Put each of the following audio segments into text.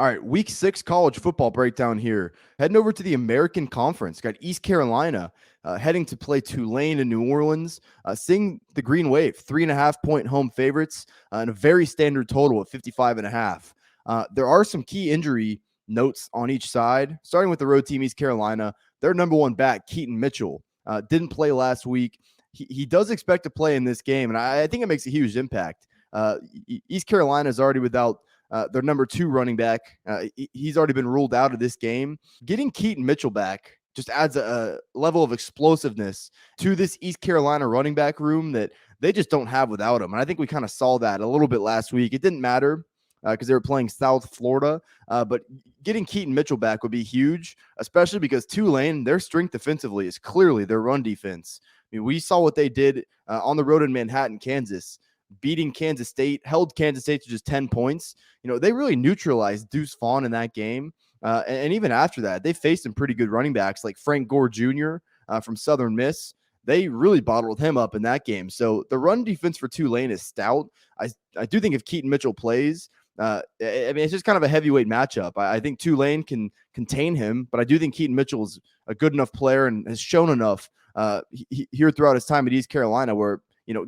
All right, week 6 college football breakdown here. Heading over to the American Conference. Got East Carolina heading to play Tulane in New Orleans. Seeing the Green Wave, 3.5-point home favorites, and a very standard total of 55.5. There are some key injury notes on each side. Starting with the road team, East Carolina, their number one back, Keaton Mitchell, didn't play last week. He does expect to play in this game, and I think it makes a huge impact. East Carolina is already without their number 2 running back. He's already been ruled out of this game. Getting Keaton Mitchell back just adds a level of explosiveness to this East Carolina running back room that they just don't have without him. And I think we kind of saw that a little bit last week. It didn't matter because they were playing South Florida, but getting Keaton Mitchell back would be huge, especially because Tulane, their strength defensively is clearly their run defense. I mean, we saw what they did on the road in Manhattan, Kansas, beating Kansas State, held Kansas State to just 10 points. They really neutralized Deuce Vaughn in that game. And even after that, they faced some pretty good running backs like Frank Gore Jr. From Southern Miss. They really bottled him up in that game. So the run defense for Tulane is stout. I do think if Keaton Mitchell plays, it's just kind of a heavyweight matchup. I think Tulane can contain him, but I do think Keaton Mitchell is a good enough player and has shown enough here throughout his time at East Carolina where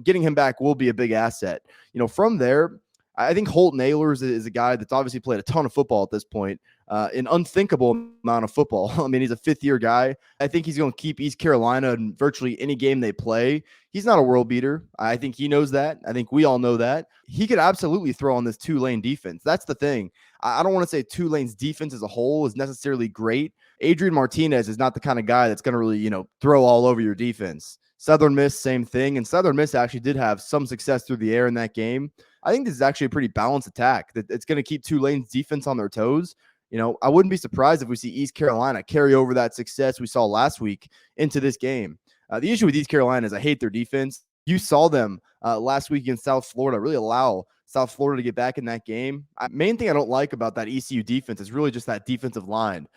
getting him back will be a big asset. From there, I think Holton Ahlers is a guy that's obviously played a ton of football at this point, an unthinkable amount of football. I mean, he's a fifth-year guy. I think he's going to keep East Carolina in virtually any game they play. He's not a world beater. I think he knows that. I think we all know that. He could absolutely throw on this Tulane defense. That's the thing. I don't want to say Tulane's defense as a whole is necessarily great. Adrian Martinez is not the kind of guy that's going to really, throw all over your defense. Southern Miss, same thing. And Southern Miss actually did have some success through the air in that game. I think this is actually a pretty balanced attack that it's going to keep Tulane's defense on their toes. I wouldn't be surprised if we see East Carolina carry over that success we saw last week into this game. The issue with East Carolina is I hate their defense. You saw them last week against South Florida really allow South Florida to get back in that game. Main thing I don't like about that ECU defense is really just that defensive line.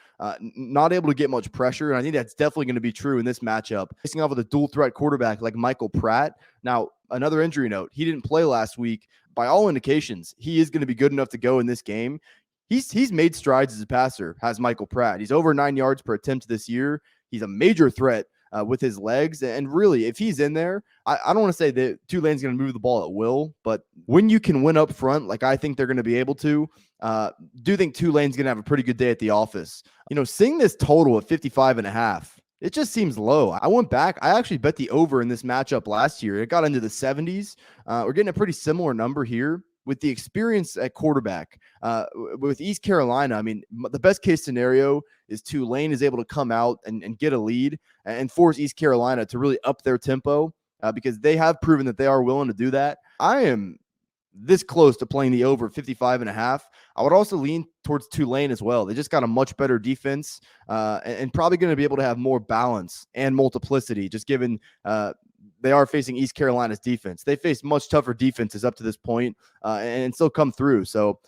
Not able to get much pressure, and I think that's definitely going to be true in this matchup. Facing off with a dual threat quarterback like Michael Pratt. Now, another injury note, he didn't play last week. By all indications, he is going to be good enough to go in this game. He's made strides as a passer, has Michael Pratt. He's over 9 yards per attempt this year. He's a major threat with his legs. And really, if he's in there, I don't want to say that Tulane's going to move the ball at will, but when you can win up front, like I think they're going to be able to, do think Tulane's going to have a pretty good day at the office. Seeing this total at 55.5, it just seems low. I went back. I actually bet the over in this matchup last year. It got into the 70s. We're getting a pretty similar number here. With the experience at quarterback, with East Carolina, I mean, the best case scenario is Tulane is able to come out and get a lead and force East Carolina to really up their tempo because they have proven that they are willing to do that. I am this close to playing the over 55.5. I would also lean towards Tulane as well. They just got a much better defense and probably going to be able to have more balance and multiplicity, just given they are facing East Carolina's defense. They faced much tougher defenses up to this point and still come through. So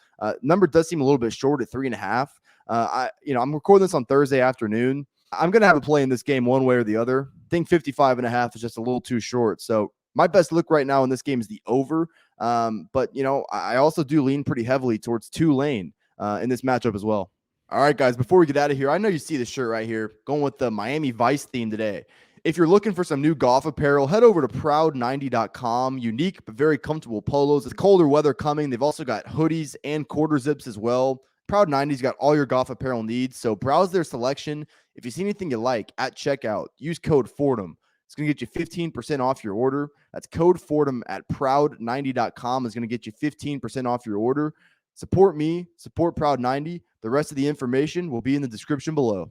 number does seem a little bit short at 3.5. I'm recording this on Thursday afternoon. I'm going to have a play in this game one way or the other. I think 55.5 is just a little too short. So my best look right now in this game is the over. But I also do lean pretty heavily towards Tulane in this matchup as well. All right, guys, before we get out of here, I know you see the shirt right here, going with the Miami Vice theme today. If you're looking for some new golf apparel, head over to proud90.com. Unique but very comfortable polos. It's colder weather coming. They've also got hoodies and quarter zips as well. Proud 90's got all your golf apparel needs, so browse their selection. If you see anything you like at checkout, use code Fordham. It's going to get you 15% off your order. That's code Fordham at proud90.com. Is going to get you 15% off your order. Support me, support Proud 90. The rest of the information will be in the description below.